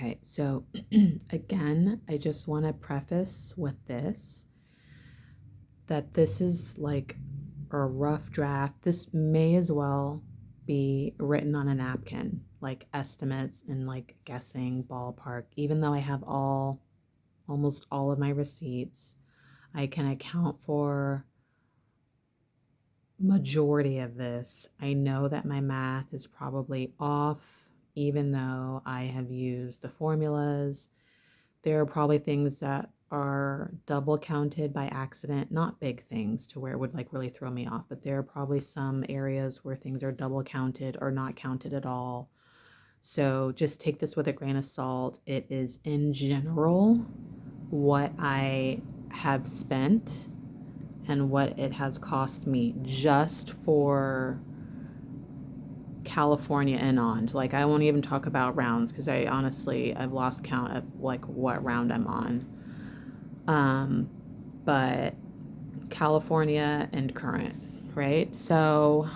Okay, so again, I just want to preface with this that this is like a rough draft. This may as well be written on a napkin, like estimates and like guessing ballpark. Even though I have almost all of my receipts, I can account for majority of this. I know that my math is probably off, even though I have used the formulas. There are probably things that are double counted by accident, not big things to where it would like really throw me off, but there are probably some areas where things are double counted or not counted at all. So just take this with a grain of salt. It is in general what I have spent and what it has cost me just for California and on. Like I won't even talk about rounds because I've lost count of like what round I'm on. But California and current, right? So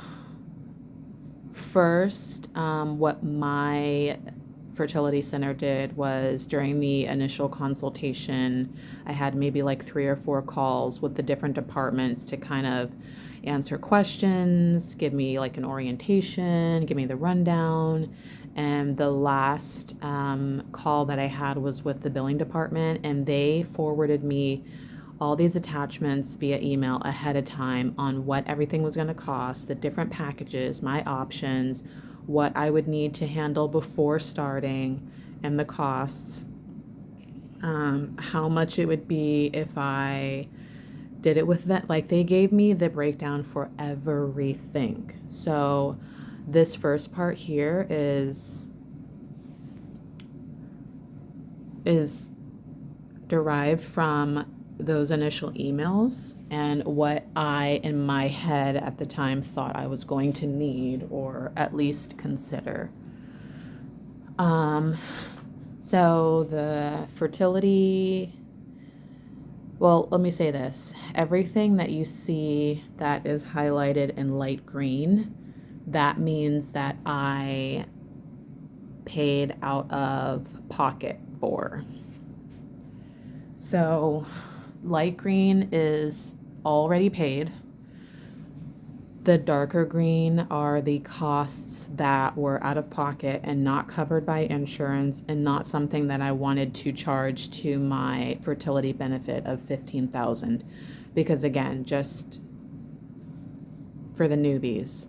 first, what my fertility center did was during the initial consultation, I had maybe like 3 or 4 calls with the different departments to kind of answer questions, give me like an orientation, give me the rundown. And the last call that I had was with the billing department, and they forwarded me all these attachments via email ahead of time on what everything was going to cost, the different packages, my options, what I would need to handle before starting, and the costs, how much it would be if I did it with that. Like they gave me the breakdown for everything. So this first part here is derived from those initial emails and what I, in my head at the time, thought I was going to need or at least consider. So the fertility, well, let me say this. Everything that you see that is highlighted in light green, that means that I paid out of pocket for. So light green is already paid. The darker green are the costs that were out of pocket and not covered by insurance and not something that I wanted to charge to my fertility benefit of $15,000. Because again, just for the newbies,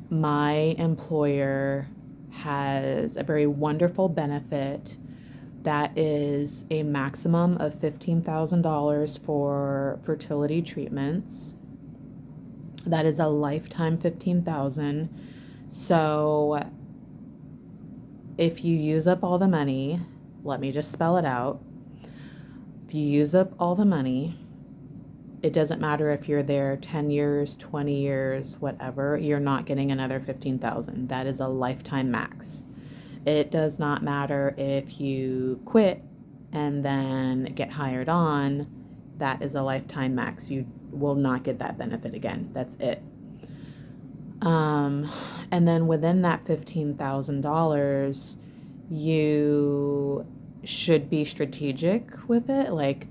my employer has a very wonderful benefit that is a maximum of $15,000 for fertility treatments. That is a lifetime $15,000. So if you use up all the money, let me just spell it out. If you use up all the money, it doesn't matter if you're there 10 years, 20 years, whatever, you're not getting another $15,000. That is a lifetime max. It does not matter if you quit and then get hired on. That is a lifetime max. You will not get that benefit again. That's it. And then within that $15,000, you should be strategic with it. Like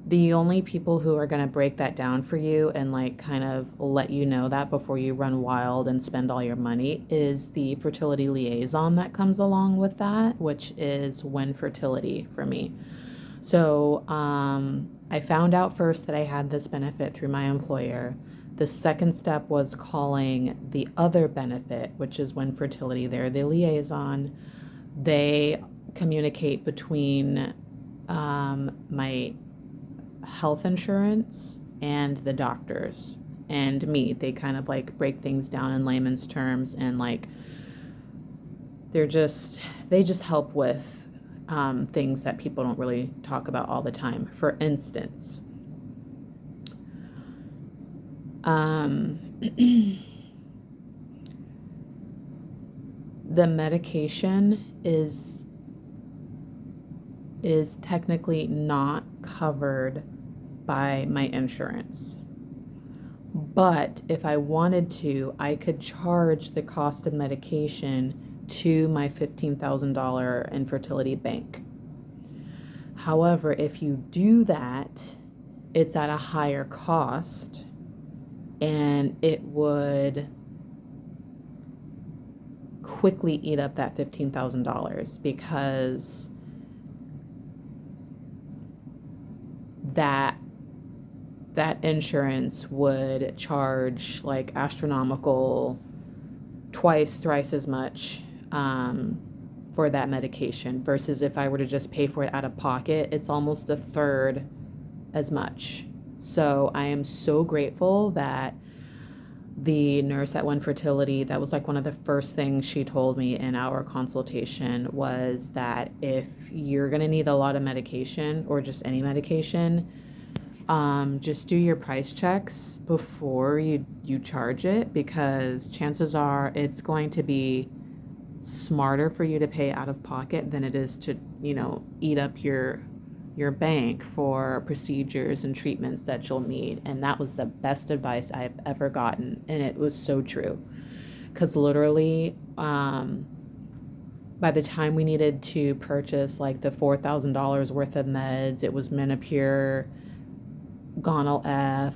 the only people who are going to break that down for you and like kind of let you know that before you run wild and spend all your money is the fertility liaison that comes along with that, which is Win Fertility for me. So I found out first that I had this benefit through my employer. The second step was calling the other benefit, which is Win Fertility. They're the liaison. They communicate between my health insurance and the doctors and me. They kind of like break things down in layman's terms, and like they just help with things that people don't really talk about all the time. For instance, the medication is technically not covered by my insurance. But if I wanted to, I could charge the cost of medication to my $15,000 infertility bank. However, if you do that, it's at a higher cost, and it would quickly eat up that $15,000 because that insurance would charge like astronomical, twice, thrice as much for that medication, versus if I were to just pay for it out of pocket, it's almost a third as much. So I am so grateful that the nurse at One Fertility, that was like one of the first things she told me in our consultation, was that if you're going to need a lot of medication or just any medication, just do your price checks before you charge it, because chances are it's going to be smarter for you to pay out of pocket than it is to, eat up your bank for procedures and treatments that you'll need. And that was the best advice I've ever gotten, and it was so true, because literally by the time we needed to purchase like the $4,000 worth of meds, it was Menopur, Gonal F,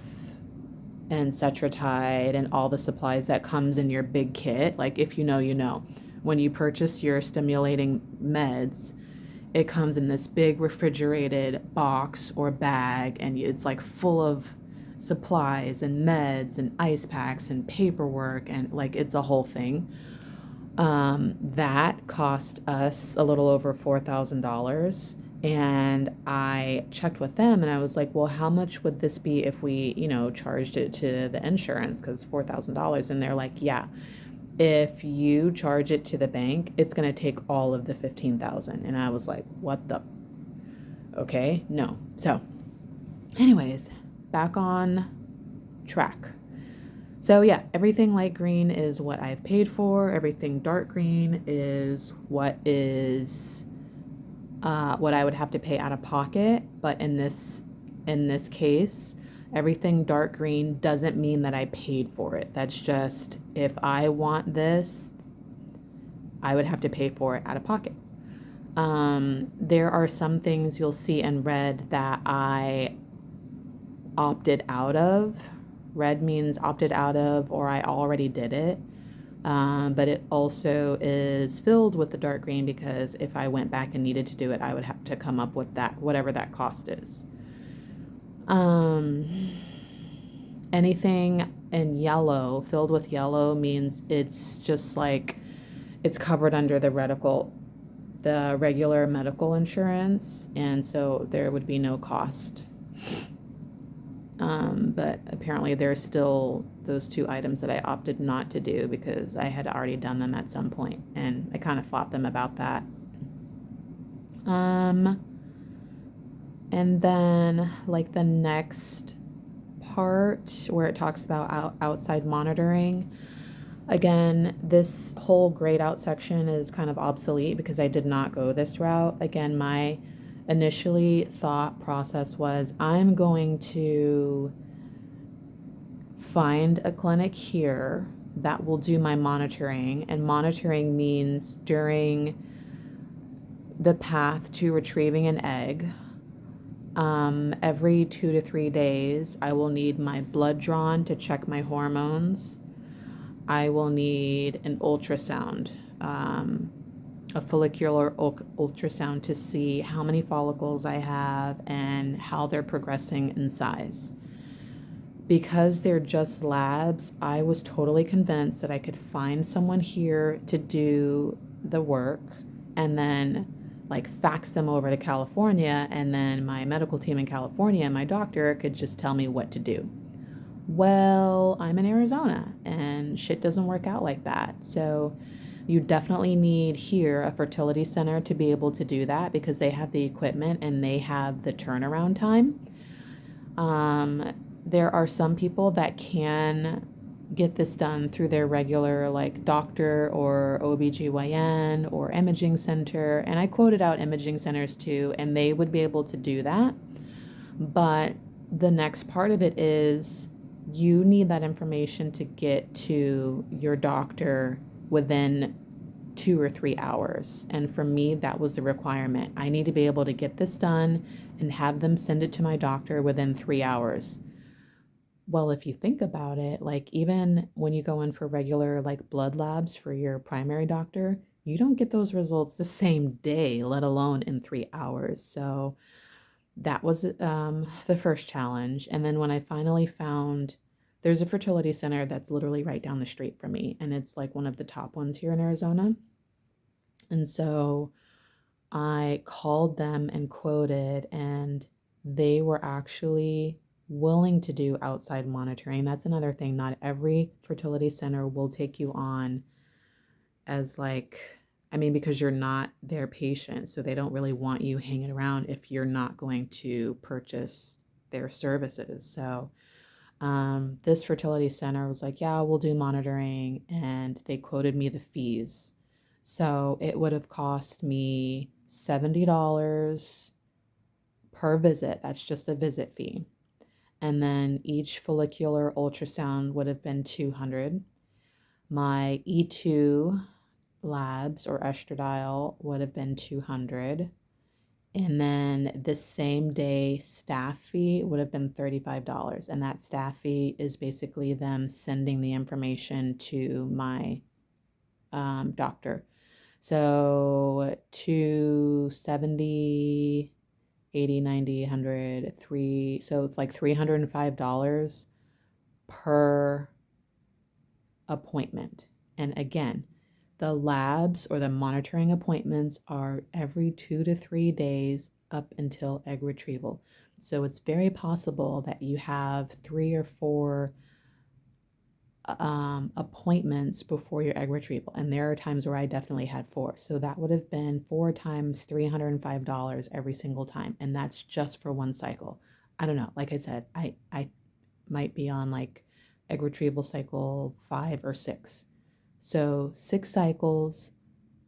and Cetratide, and all the supplies that comes in your big kit. Like, if you know, when you purchase your stimulating meds, it comes in this big refrigerated box or bag, and it's like full of supplies and meds and ice packs and paperwork, and like it's a whole thing. That cost us a little over $4,000. And I checked with them and I was like, well, how much would this be if we, charged it to the insurance? Because $4,000. And they're like, yeah, if you charge it to the bank, it's going to take all of the $15,000. And I was like, what the? Okay, no. So anyways, back on track. So yeah, everything light green is what I've paid for. Everything dark green is what I would have to pay out of pocket. But in this case, everything dark green doesn't mean that I paid for it. That's just, if I want this, I would have to pay for it out of pocket. There are some things you'll see in red that I opted out of. Red means opted out of, or I already did it. But it also is filled with the dark green, because if I went back and needed to do it, I would have to come up with that, whatever that cost is. Anything in yellow, filled with yellow, means it's just like it's covered under the regular medical insurance, and so there would be no cost. But apparently there's still those two items that I opted not to do because I had already done them at some point, and I kind of fought them about that. And then like the next part where it talks about outside monitoring, again, this whole grayed out section is kind of obsolete because I did not go this route. Again, my initially thought process was, I'm going to find a clinic here that will do my monitoring. And monitoring means during the path to retrieving an egg, every 2 to 3 days, I will need my blood drawn to check my hormones. I will need an ultrasound, a follicular ultrasound, to see how many follicles I have and how they're progressing in size. Because they're just labs, I was totally convinced that I could find someone here to do the work and then like fax them over to California, and then my medical team in California and my doctor could just tell me what to do. Well, I'm in Arizona and shit doesn't work out like that. So you definitely need here a fertility center to be able to do that, because they have the equipment and they have the turnaround time. There are some people that can get this done through their regular like doctor or OBGYN or imaging center. And I quoted out imaging centers too, and they would be able to do that. But the next part of it is you need that information to get to your doctor within 2 or 3 hours. And for me, that was the requirement. I need to be able to get this done and have them send it to my doctor within 3 hours. Well, if you think about it, like even when you go in for regular like blood labs for your primary doctor, you don't get those results the same day, let alone in 3 hours. So that was the first challenge. And then when I finally found, there's a fertility center that's literally right down the street from me, and it's like one of the top ones here in Arizona. And so I called them and quoted, and they were actually willing to do outside monitoring. That's another thing. Not every fertility center will take you on as like, I mean, because you're not their patient, so they don't really want you hanging around if you're not going to purchase their services. So this fertility center was like, yeah, we'll do monitoring, and they quoted me the fees. So it would have cost me $70 per visit. That's just a visit fee. And then each follicular ultrasound would have been $200. My E2 labs or estradiol would have been $200. And then the same day staff fee would have been $35. And that staff fee is basically them sending the information to my doctor. So 270, 80, 90, 100, 3, so it's like $305 per appointment. And again, the labs or the monitoring appointments are every 2 to 3 days up until egg retrieval. So it's very possible that you have 3 or 4 appointments before your egg retrieval. And there are times where I definitely had 4. So that would have been 4 times $305 every single time. And that's just for one cycle. I don't know. Like I said, I might be on like egg retrieval cycle 5 or 6. So 6 cycles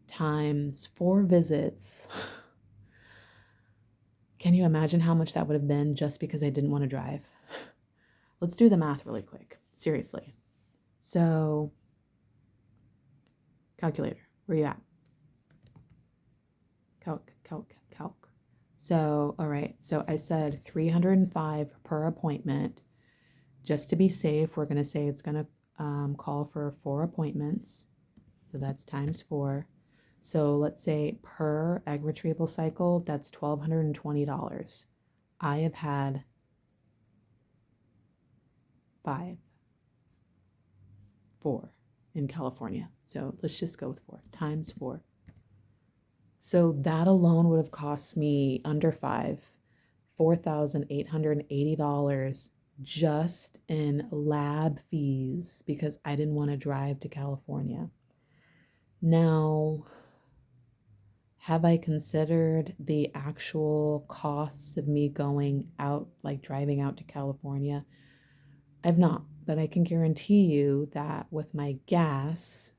times 4 visits. Can you imagine how much that would have been just because I didn't want to drive? Let's do the math really quick. Seriously. So, calculator, where you at? Calc. So, all right. So I said 305 per appointment. Just to be safe, we're going to say it's going to call for 4 appointments. So that's times 4. So let's say per egg retrieval cycle, that's $1,220. I have had 4 in California. So let's just go with 4 times 4. So that alone would have cost me under 5, $4,880 just in lab fees because I didn't want to drive to California. Now, have I considered the actual costs of me going out, like driving out to California? I've not, but I can guarantee you that with my gas,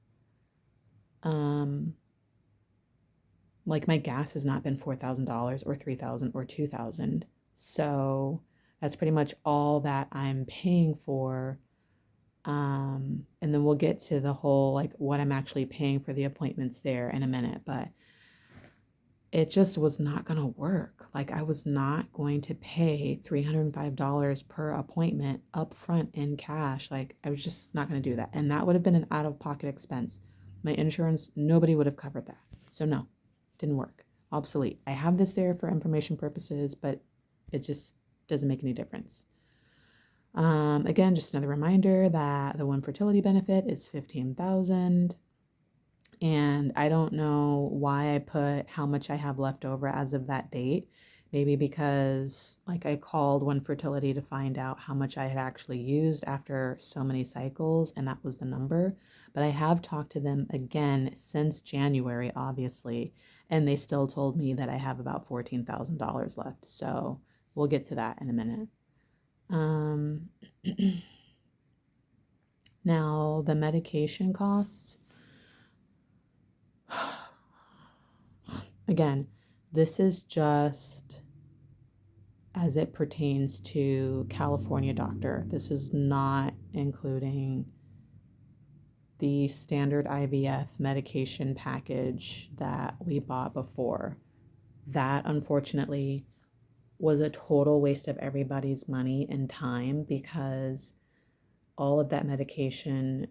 like my gas has not been $4,000 or $3,000 or $2,000. So that's pretty much all that I'm paying for. And then we'll get to the whole, like what I'm actually paying for the appointments there in a minute, but it just was not going to work. Like I was not going to pay $305 per appointment up front in cash. Like I was just not going to do that. And that would have been an out-of-pocket expense. My insurance, nobody would have covered that. So no, didn't work. Obsolete. I have this there for information purposes, but it just doesn't make any difference. Again, just another reminder that the one fertility benefit is $15,000. And I don't know why I put how much I have left over as of that date. Maybe because like I called One Fertility to find out how much I had actually used after so many cycles, and that was the number. But I have talked to them again since January, obviously, and they still told me that I have about $14,000 left. So we'll get to that in a minute. Now the medication costs. Again, this is just as it pertains to California doctor. This is not including the standard IVF medication package that we bought before. That unfortunately was a total waste of everybody's money and time because all of that medication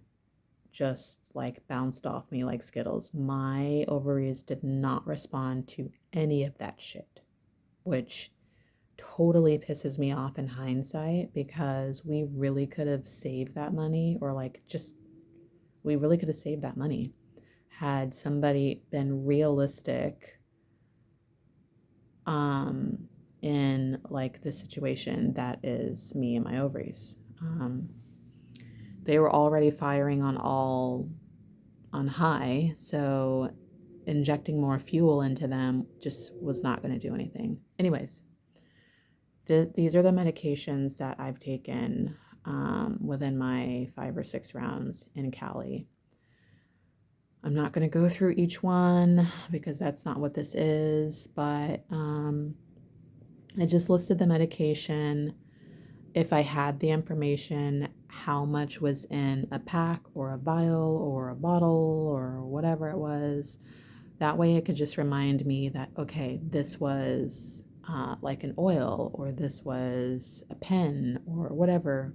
just like bounced off me like Skittles. My ovaries did not respond to any of that shit, which totally pisses me off in hindsight because we really could have saved that money, or like just we really could have saved that money had somebody been realistic in like the situation that is me and my ovaries. They were already firing on high, so injecting more fuel into them just was not going to do anything. Anyways, these are the medications that I've taken within my 5 or 6 rounds in Cali. I'm not going to go through each one because that's not what this is, but I just listed the medication. If I had the information, how much was in a pack or a vial or a bottle or whatever it was, that way it could just remind me that, okay, this was like an oil, or this was a pen, or whatever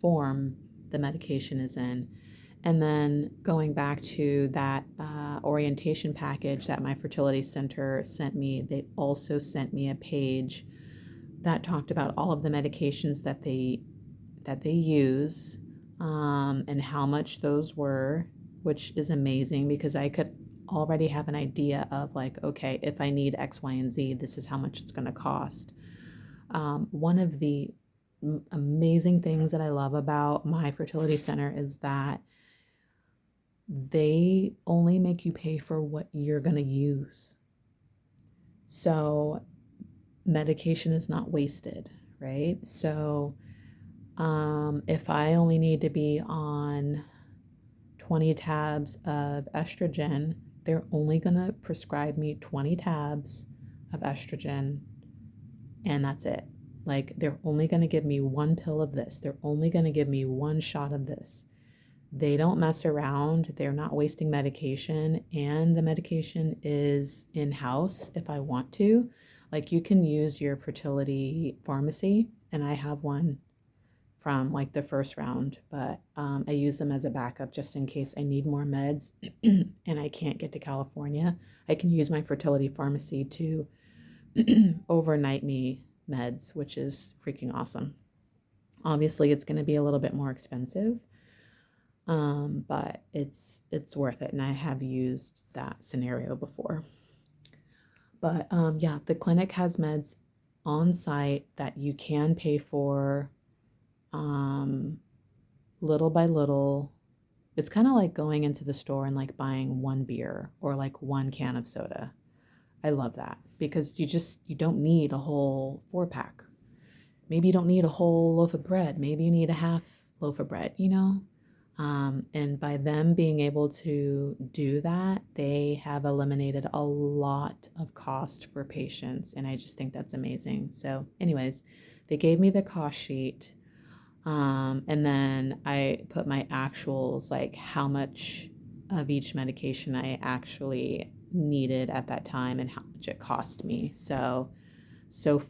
form the medication is in. And then going back to that orientation package that my fertility center sent me, they also sent me a page that talked about all of the medications that they use and how much those were, which is amazing because I could already have an idea of like, okay, if I need X, Y, and Z, this is how much it's going to cost. One of the amazing things that I love about my fertility center is that they only make you pay for what you're going to use. So medication is not wasted, right? So if I only need to be on 20 tabs of estrogen, they're only going to prescribe me 20 tabs of estrogen, and that's it. Like, they're only going to give me one pill of this. They're only going to give me one shot of this. They don't mess around. They're not wasting medication, and the medication is in-house if I want to. Like, you can use your fertility pharmacy, and I have one from like the first round, but I use them as a backup just in case I need more meds and I can't get to California. I can use my fertility pharmacy to overnight me meds, which is freaking awesome. Obviously, it's going to be a little bit more expensive, but it's worth it, and I have used that scenario before. But yeah, the clinic has meds on site that you can pay for little by little. It's kind of like going into the store and like buying one beer or like one can of soda. I love that because you don't need a whole 4-pack. Maybe you don't need a whole loaf of bread. Maybe you need a half loaf of bread, you know? And by them being able to do that, they have eliminated a lot of cost for patients. And I just think that's amazing. So anyways, they gave me the cost sheet. And then I put my actuals, like how much of each medication I actually needed at that time and how much it cost me. So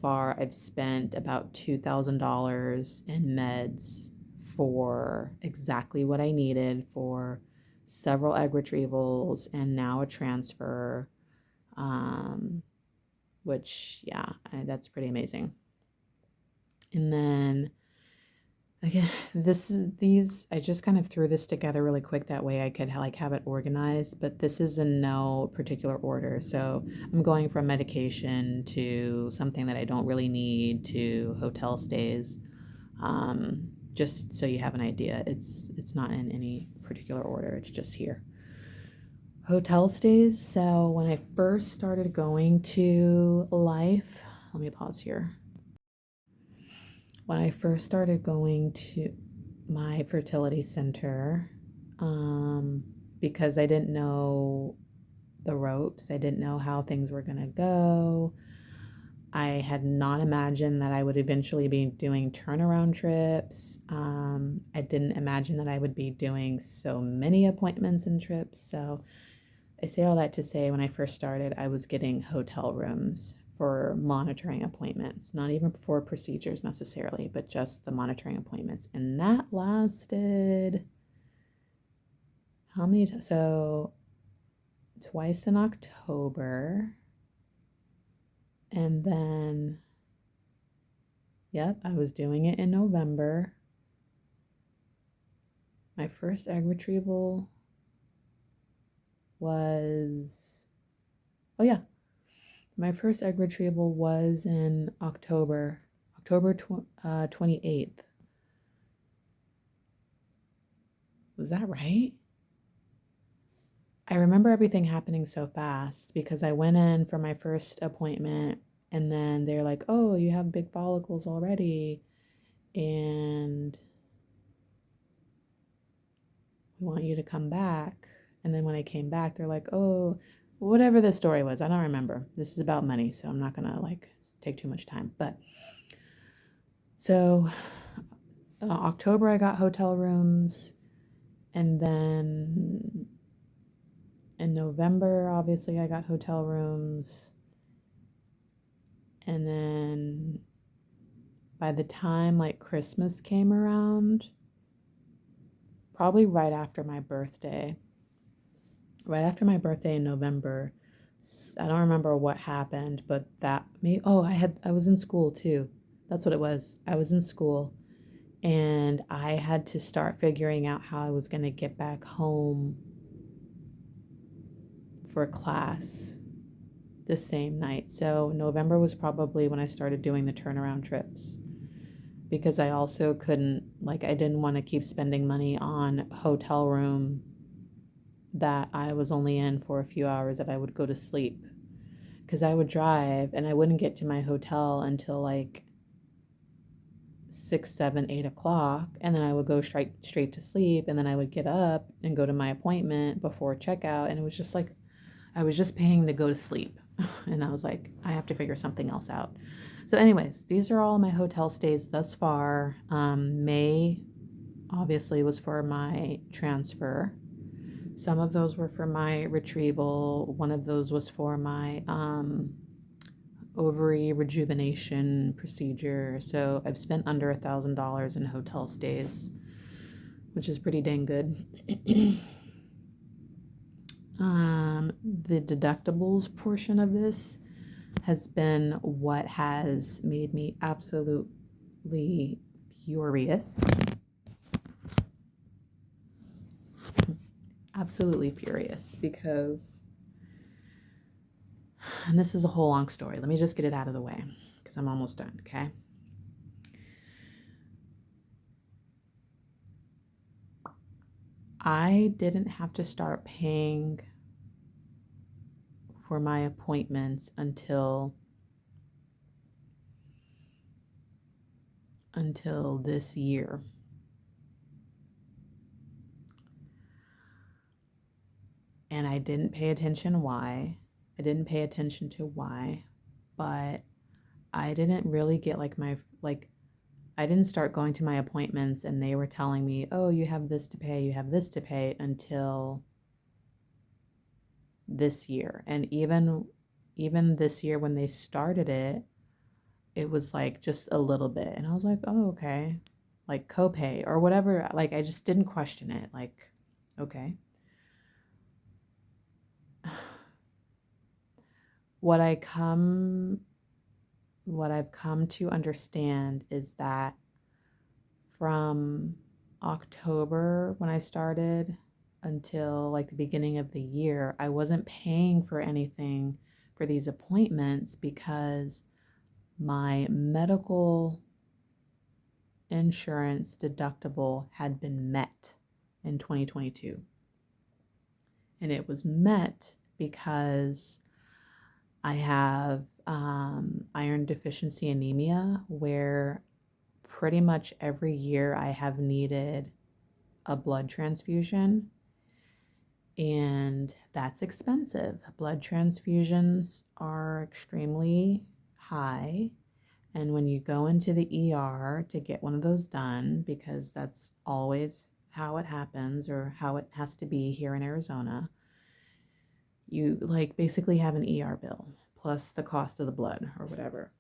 far I've spent about $2,000 in meds for exactly what I needed for several egg retrievals and now a transfer, which, yeah, that's pretty amazing. And then again, I just kind of threw this together really quick. That way I could like have it organized, but this is in no particular order. So I'm going from medication to something that I don't really need to hotel stays. Just so you have an idea, it's not in any particular order. It's just here. Hotel stays. So when I first started going to Life, let me pause here. When I first started going to my fertility center, because I didn't know the ropes, I didn't know how things were going to go, I had not imagined that I would eventually be doing turnaround trips. I didn't imagine that I would be doing so many appointments and trips. So I say all that to say when I first started, I was getting hotel rooms for monitoring appointments, not even for procedures necessarily, but just the monitoring appointments. And that lasted how many times? So twice in October. And then, yep, I was doing it in November. My first egg retrieval was, oh yeah, my first egg retrieval was in October, 28th. Was that right? I remember everything happening so fast because I went in for my first appointment and then they're like, oh, you have big follicles already and we want you to come back. And then when I came back, they're like, oh, whatever the story was, I don't remember. This is about money, so I'm not gonna like take too much time. But so October, I got hotel rooms, and then in November, obviously, I got hotel rooms, and then by the time like Christmas came around, probably right after my birthday in November. I don't remember what happened, but that me. Oh, I was in school too. That's what it was. I was in school and I had to start figuring out how I was going to get back home for class the same night. So November was probably when I started doing the turnaround trips because I also couldn't, like, I didn't want to keep spending money on hotel room that I was only in for a few hours that I would go to sleep because I would drive and I wouldn't get to my hotel until like 6, 7, 8 o'clock, and then I would go straight to sleep, and then I would get up and go to my appointment before checkout, and it was just like I was just paying to go to sleep, and I was like, I have to figure something else out. So, anyways, these are all my hotel stays thus far. May obviously was for my transfer. Some of those were for my retrieval. One of those was for my ovary rejuvenation procedure. So I've spent under $1,000 in hotel stays, which is pretty dang good. The deductibles portion of this has been what has made me absolutely furious. Absolutely furious because, and this is a whole long story. Let me just get it out of the way because I'm almost done, okay? I didn't have to start paying for my appointments until this year. And I didn't pay attention why. I didn't pay attention to why, but I didn't really get I didn't start going to my appointments and they were telling me, "Oh, you have this to pay, you have this to pay," until this year. And even this year when they started it, it was like just a little bit. And I was like, "Oh, okay." Like copay or whatever. Like I just didn't question it. Like, okay. What I've come to understand is that from October when I started until like the beginning of the year, I wasn't paying for anything for these appointments because my medical insurance deductible had been met in 2022. And it was met because I have iron deficiency anemia, where pretty much every year I have needed a blood transfusion, and that's expensive. Blood transfusions are extremely high. And when you go into the ER to get one of those done, because that's always how it happens or how it has to be here in Arizona, you like basically have an ER bill plus the cost of the blood or whatever,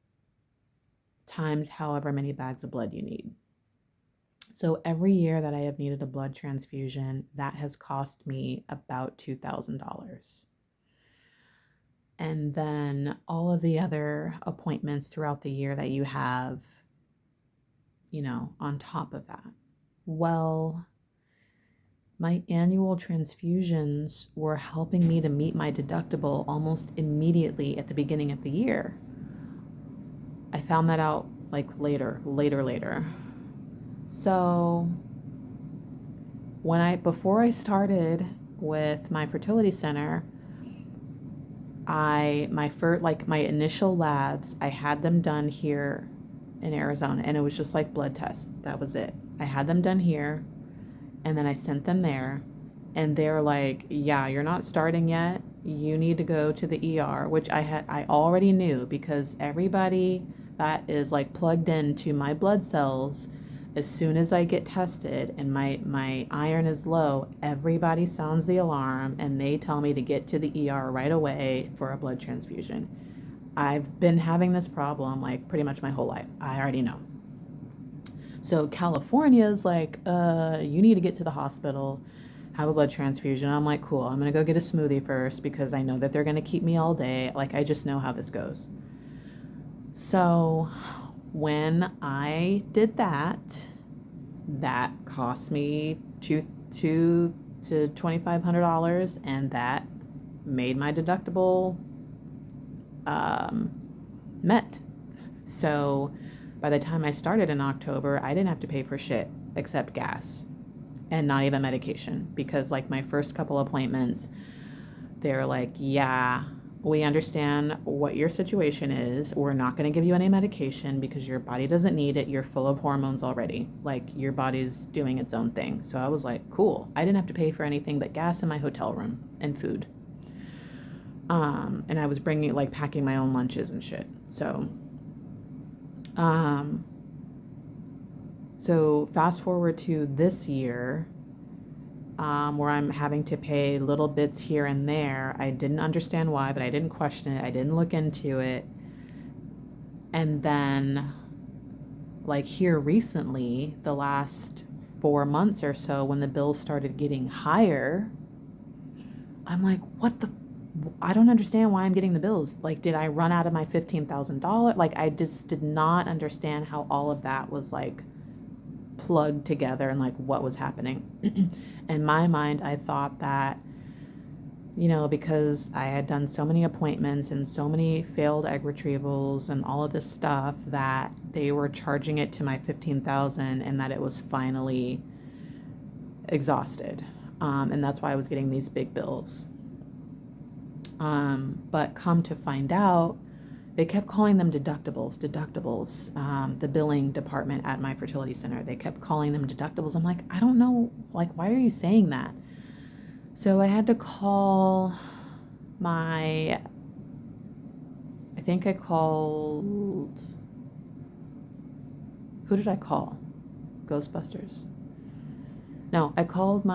times however many bags of blood you need. So every year that I have needed a blood transfusion, that has cost me about $2,000. And then all of the other appointments throughout the year that you have, on top of that. Well, my annual transfusions were helping me to meet my deductible almost immediately at the beginning of the year. I found that out like later. So before I started with my fertility center, my initial labs, I had them done here in Arizona, and it was just like blood tests. That was it. I had them done here, and then I sent them there, and they're like, yeah, you're not starting yet. You need to go to the ER, which I already knew, because everybody that is like plugged into my blood cells, as soon as I get tested and my iron is low, everybody sounds the alarm and they tell me to get to the ER right away for a blood transfusion. I've been having this problem like pretty much my whole life. I already know. So California is like, you need to get to the hospital, have a blood transfusion. I'm like, cool, I'm gonna go get a smoothie first because I know that they're gonna keep me all day. Like, I just know how this goes. So when I did that cost me $200 to $2,500, and that made my deductible met. So by the time I started in October, I didn't have to pay for shit except gas and not even medication, because like my first couple appointments, they're like, yeah, we understand what your situation is. We're not going to give you any medication because your body doesn't need it. You're full of hormones already. Like, your body's doing its own thing. So I was like, cool. I didn't have to pay for anything but gas in my hotel room and food. And I was packing my own lunches and shit. So fast forward to this year, where I'm having to pay little bits here and there. I didn't understand why, but I didn't question it. I didn't look into it. And then, like here recently, the last 4 months or so, when the bills started getting higher, I'm like, I don't understand why I'm getting the bills. Like, did I run out of my $15,000? Like, I just did not understand how all of that was like plugged together and like what was happening. In my mind, I thought that, because I had done so many appointments and so many failed egg retrievals and all of this stuff, that they were charging it to my $15,000 and that it was finally exhausted. And that's why I was getting these big bills. But come to find out, they kept calling them deductibles. The billing department at my fertility center, they kept calling them deductibles. I'm like, I don't know, like, why are you saying that? So I had to call I think I called, who did I call? Ghostbusters? No, I called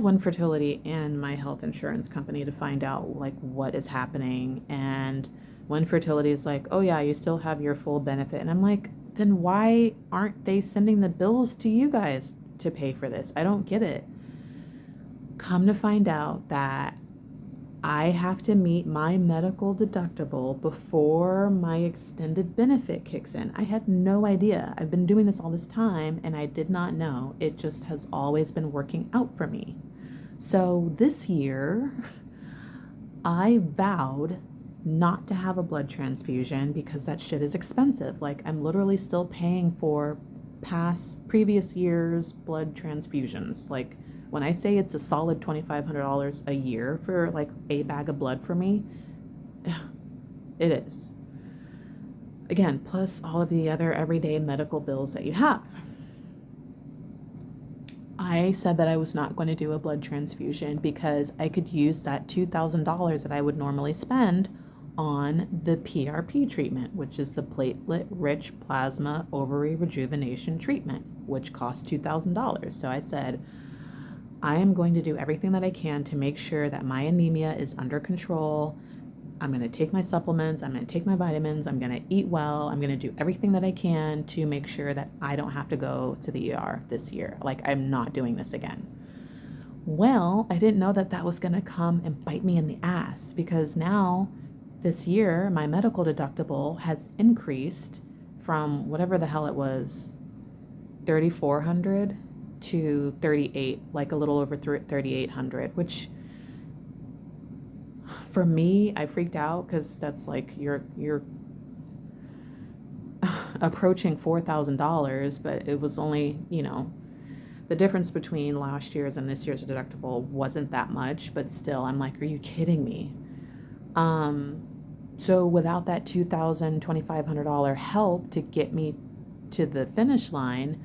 One Fertility and my health insurance company to find out like what is happening. And One Fertility is like, oh yeah, you still have your full benefit. And I'm like, then why aren't they sending the bills to you guys to pay for this? I don't get it. Come to find out that I have to meet my medical deductible before my extended benefit kicks in. I had no idea. I've been doing this all this time and I did not know. It just has always been working out for me. So this year, I vowed not to have a blood transfusion because that shit is expensive. Like, I'm literally still paying for previous year's blood transfusions. Like, when I say it's a solid $2,500 a year for like a bag of blood for me, it is. Again, plus all of the other everyday medical bills that you have. I said that I was not going to do a blood transfusion because I could use that $2,000 that I would normally spend on the PRP treatment, which is the platelet-rich plasma ovary rejuvenation treatment, which costs $2,000. So I said, I am going to do everything that I can to make sure that my anemia is under control. I'm going to take my supplements, I'm going to take my vitamins, I'm going to eat well, I'm going to do everything that I can to make sure that I don't have to go to the ER this year. Like, I'm not doing this again. Well, I didn't know that that was going to come and bite me in the ass, because now this year my medical deductible has increased from whatever the hell it was, 3,400 to 38, like a little over 3,800, which for me, I freaked out because that's like you're approaching $4,000, but it was only, the difference between last year's and this year's deductible wasn't that much, but still, I'm like, are you kidding me? So without that $2,000, $2,500 help to get me to the finish line,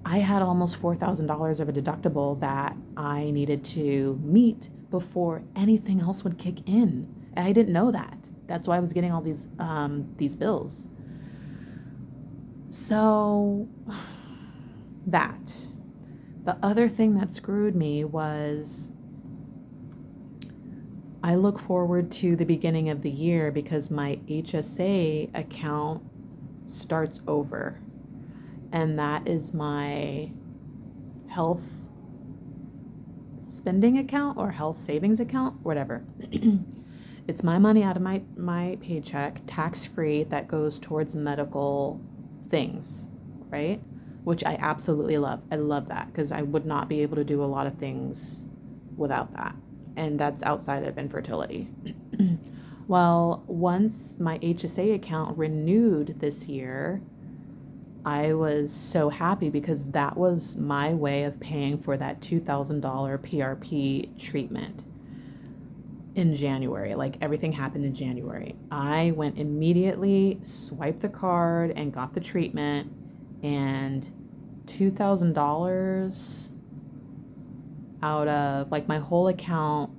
I had almost $4,000 of a deductible that I needed to meet before anything else would kick in. And I didn't know that. That's why I was getting all these bills. So that. The other thing that screwed me was I look forward to the beginning of the year because my HSA account starts over. And that is my health spending account or health savings account, whatever. It's my money out of my paycheck, tax-free, that goes towards medical things, right? Which I absolutely love. I love that because I would not be able to do a lot of things without that. And that's outside of infertility. Well, once my HSA account renewed this year, I was so happy because that was my way of paying for that $2,000 PRP treatment in January. Like, everything happened in January. I went immediately, swiped the card, and got the treatment, and $2,000 out of, like, my whole account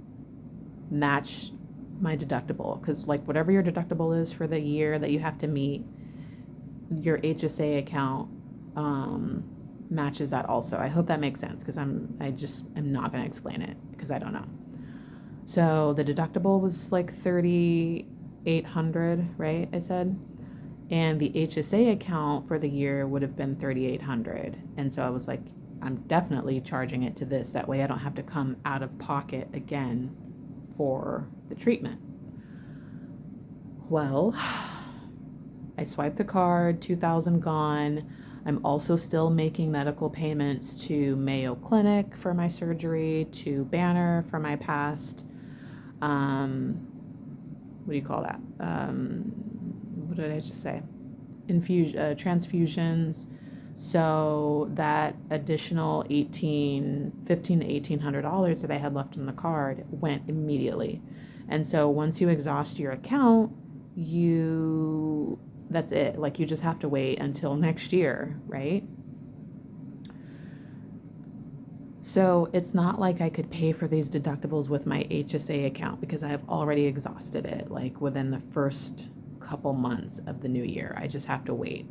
matched my deductible, because, like, whatever your deductible is for the year that you have to meet, your HSA account matches that also. I hope that makes sense, because I just am not going to explain it because I don't know. So the deductible was like 3,800, right? I said, and the HSA account for the year would have been 3,800, and so I was like, I'm definitely charging it to this. That way I don't have to come out of pocket again for the treatment. Well, I swiped the card, 2,000 gone. I'm also still making medical payments to Mayo Clinic for my surgery, to Banner for my past, what do you call that? What did I just say? Transfusions. So that additional $15 to $1,800 that I had left on the card went immediately. And so once you exhaust your account, that's it. Like, you just have to wait until next year, right? So it's not like I could pay for these deductibles with my HSA account because I have already exhausted it, like, within the first couple months of the new year. I just have to wait.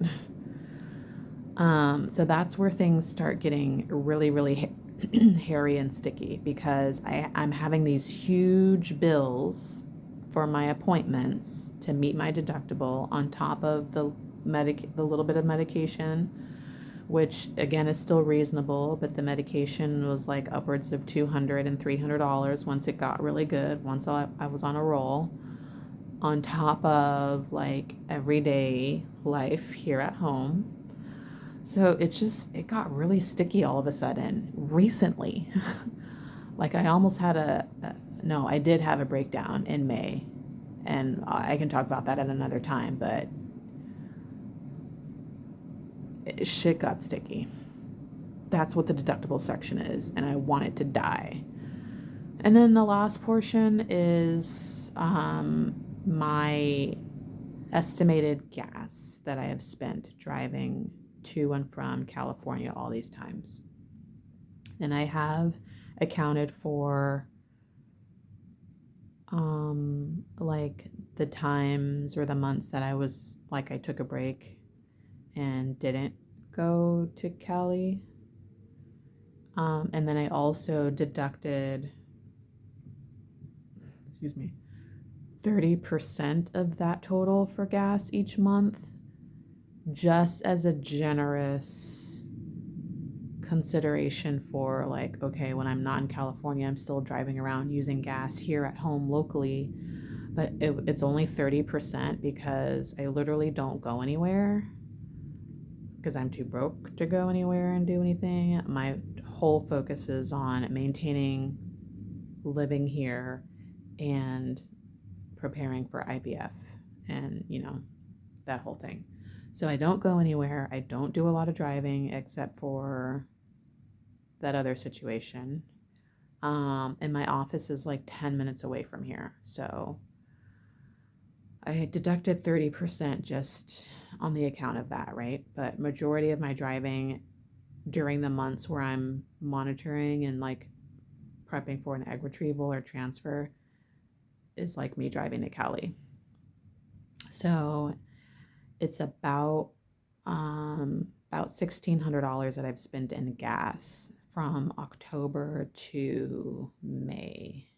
So that's where things start getting really, really hairy and sticky, because I'm having these huge bills for my appointments to meet my deductible, on top of the little bit of medication, which again is still reasonable, but the medication was like upwards of $200 and $300 once it got really good, once I was on a roll, on top of like everyday life here at home. So it got really sticky all of a sudden recently. Like, I almost had I did have a breakdown in May, and I can talk about that at another time, but shit got sticky. That's what the deductible section is, and I want it to die. And then the last portion is my estimated gas that I have spent driving to and from California all these times. And I have accounted for like the times or the months that I was like, I took a break and didn't go to Cali. And then I also deducted, excuse me, 30% of that total for gas each month, just as a generous consideration for like, okay, when I'm not in California, I'm still driving around using gas here at home locally, but it's only 30% because I literally don't go anywhere because I'm too broke to go anywhere and do anything. My whole focus is on maintaining living here and preparing for IVF and, that whole thing. So I don't go anywhere. I don't do a lot of driving except for that other situation. And my office is like 10 minutes away from here. So I deducted 30% just on the account of that, right? But majority of my driving during the months where I'm monitoring and like prepping for an egg retrieval or transfer is like me driving to Cali. So it's about $1,600 that I've spent in gas from October to May,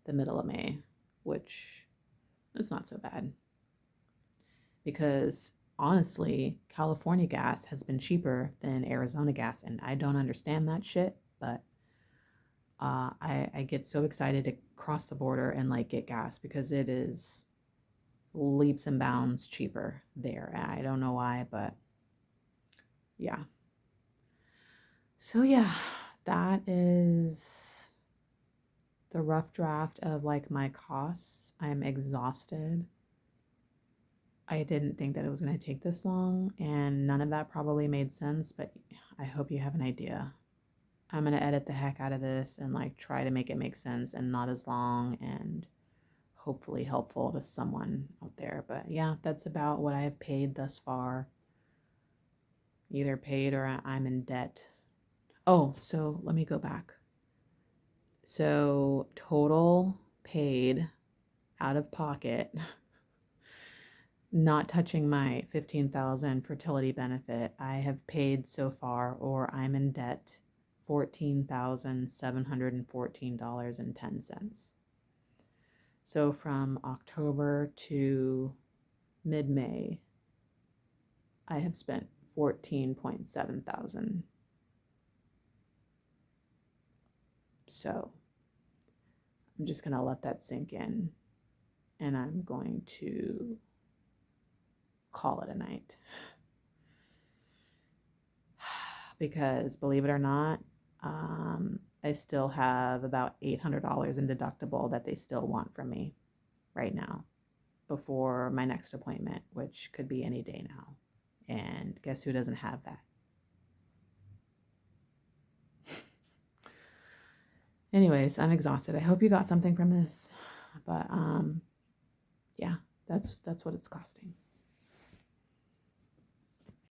the middle of May, which is not so bad because honestly, California gas has been cheaper than Arizona gas, and I don't understand that shit, but I get so excited to cross the border and like get gas because it is leaps and bounds cheaper there. I don't know why, but yeah. So yeah, that is the rough draft of like my costs. I'm exhausted. I didn't think that it was going to take this long, and none of that probably made sense, but I hope you have an idea. I'm going to edit the heck out of this and like try to make it make sense and not as long and hopefully helpful to someone out there. But yeah, that's about what I have paid thus far. Either paid or I'm in debt. Oh, so let me go back. So total paid out of pocket, not touching my 15,000 fertility benefit, I have paid so far, or I'm in debt, $14,714.10. So from October to mid-May, I have spent 14.7 thousand. So I'm just going to let that sink in, and I'm going to call it a night. Because believe it or not, I still have about $800 in deductible that they still want from me right now before my next appointment, which could be any day now. And guess who doesn't have that? Anyways, I'm exhausted. I hope you got something from this, but yeah, that's what it's costing.